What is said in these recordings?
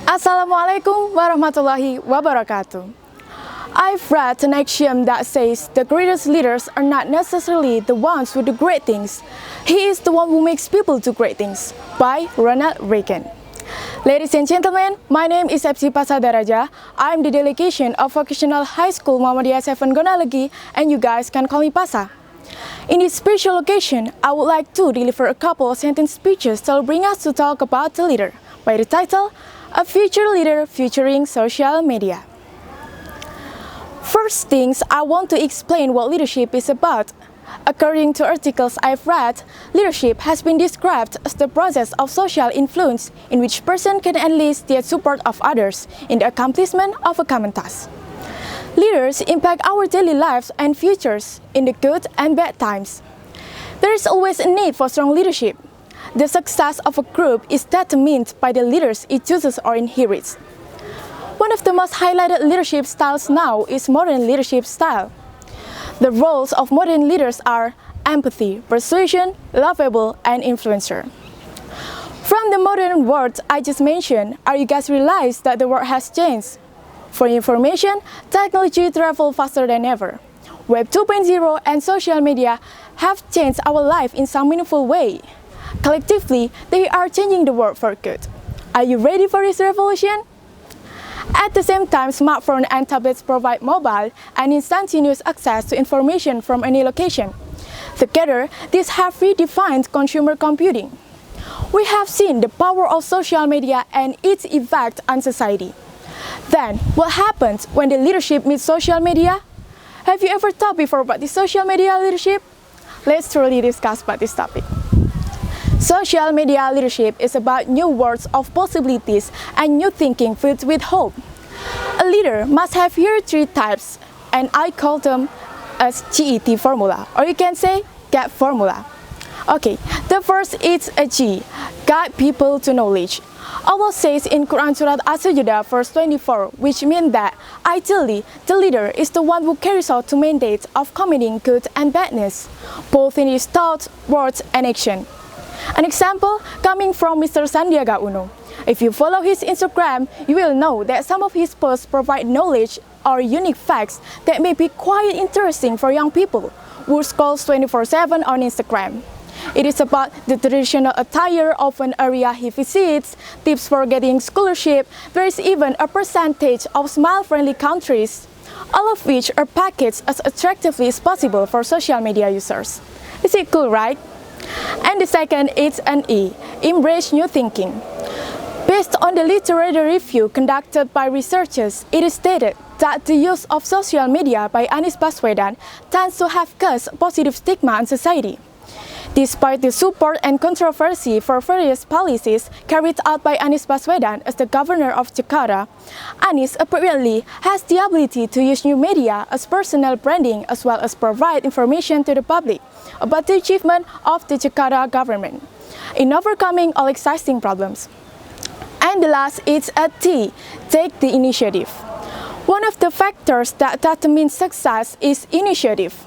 Assalamualaikum warahmatullahi wabarakatuh. I've read an axiom that says the greatest leaders are not necessarily the ones who do great things. He is the one who makes people do great things, by Ronald Reagan. Ladies and gentlemen, my name is Epsi Passa Darajah. I'm the delegation of Vocational High School Muhammadiyah 7 Gonalegi, and you guys can call me Passa. In this special occasion, I would like to deliver a couple of sentence speeches that will bring us to talk about the leader, by the title, A Future Leader Featuring Social Media. First things, I want to explain what leadership is about. According to articles I've read, leadership has been described as the process of social influence in which person can enlist the support of others in the accomplishment of a common task. Leaders impact our daily lives and futures in the good and bad times. There is always a need for strong leadership. The success of a group is determined by the leaders it chooses or inherits. One of the most highlighted leadership styles now is modern leadership style. The roles of modern leaders are empathy, persuasion, lovable, and influencer. From the modern words I just mentioned, are you guys realize that the world has changed? For information, technology travels faster than ever. Web 2.0 and social media have changed our life in some meaningful way. Collectively, they are changing the world for good. Are you ready for this revolution? At the same time, smartphones and tablets provide mobile and instantaneous access to information from any location. Together, these have redefined consumer computing. We have seen the power of social media and its effect on society. Then, what happens when the leadership meets social media? Have you ever thought before about the social media leadership? Let's truly discuss about this topic. Social media leadership is about new worlds of possibilities and new thinking filled with hope. A leader must have here three types, and I call them as GET formula, or you can say GET formula. Okay, the first is a G, guide people to knowledge. Allah says in Quran Surat As-Sajdah verse 24, which means that ideally the leader is the one who carries out the mandate of committing good and badness, both in his thoughts, words, and action. An example coming from Mr. Sandiaga Uno. If you follow his Instagram, you will know that some of his posts provide knowledge or unique facts that may be quite interesting for young people who scrolls 24/7 on Instagram. It is about the traditional attire of an area he visits, tips for getting scholarship, there is even a percentage of smile-friendly countries, all of which are packaged as attractively as possible for social media users. Is it cool, right? And the second is an E, embrace new thinking. Based on the literary review conducted by researchers, it is stated that the use of social media by Anies Baswedan tends to have caused positive stigma on society. Despite the support and controversy for various policies carried out by Anies Baswedan as the governor of Jakarta, Anies apparently has the ability to use new media as personal branding as well as provide information to the public about the achievement of the Jakarta government in overcoming all existing problems. And the last is a T, take the initiative. One of the factors that determines success is initiative.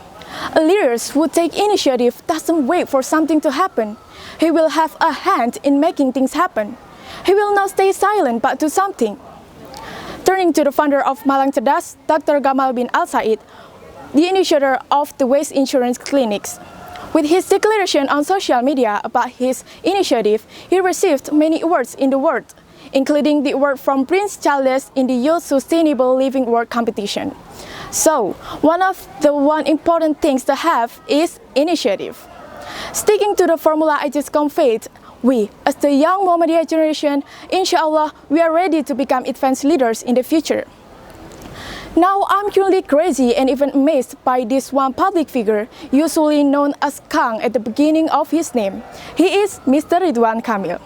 A leader who takes initiative doesn't wait for something to happen. He will have a hand in making things happen. He will not stay silent but do something. Turning to the founder of Malang Cerdas, Dr. Gamal bin Al Said, the initiator of the waste insurance clinics. With his declaration on social media about his initiative, he received many awards in the world, including the award from Prince Charles in the Youth Sustainable Living World Competition. So, one important things to have is initiative. Sticking to the formula I just conveyed, we, as the young Muhammadiyah generation, inshallah, we are ready to become advanced leaders in the future. Now, I'm truly crazy and even amazed by this one public figure, usually known as Kang at the beginning of his name. He is Mr. Ridwan Kamil.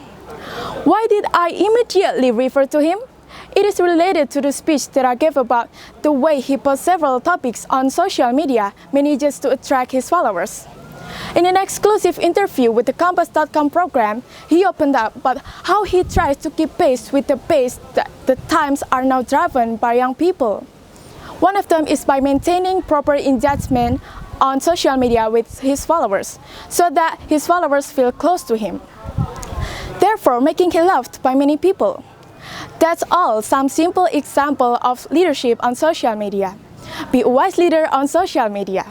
Why did I immediately refer to him? It is related to the speech that I gave about the way he posts several topics on social media, manages to attract his followers. In an exclusive interview with the Compass.com program, he opened up about how he tries to keep pace with the pace that the times are now driven by young people. One of them is by maintaining proper engagement on social media with his followers, so that his followers feel close to him, therefore making him loved by many people. That's all some simple example of leadership on social media. Be a wise leader on social media.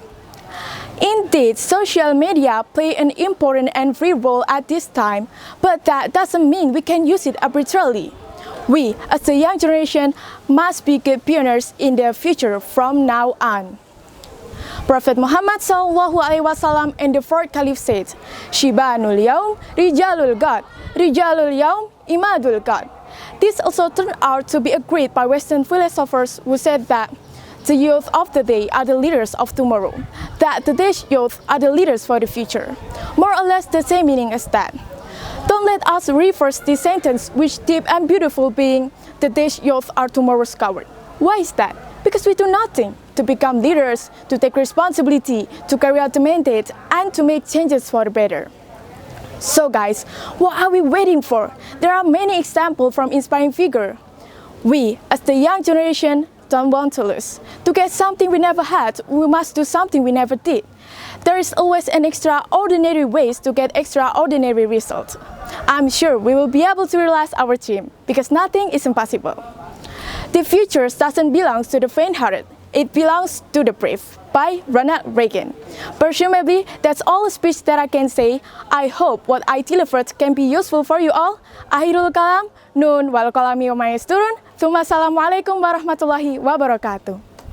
Indeed, social media play an important and free role at this time, but that doesn't mean we can use it arbitrarily. We, as the young generation, must be good pioneers in the future from now on. Prophet Muhammad SAW and the fourth caliph said, Shibanul Yaum, Rijalul God, Rijalul Yaum, Imadul God. This also turned out to be agreed by Western philosophers who said that the youth of the day are the leaders of tomorrow, that today's youth are the leaders for the future. More or less the same meaning as that. Don't let us reverse this sentence which deep and beautiful being, today's youth are tomorrow's coward. Why is that? Because we do nothing to become leaders, to take responsibility, to carry out the mandate, and to make changes for the better. So guys, what are we waiting for? There are many examples from inspiring figures. We, as the young generation, don't want to lose. To get something we never had, we must do something we never did. There is always an extraordinary ways to get extraordinary results. I'm sure we will be able to realize our dream, because nothing is impossible. The future doesn't belong to the faint-hearted, it belongs to the brave. By Ronald Reagan. Presumably, that's all the speech that I can say. I hope what I delivered can be useful for you all. Akhirul kalam, nun wal kalami wa mayasturun. Assalamualaikum warahmatullahi wabarakatuh.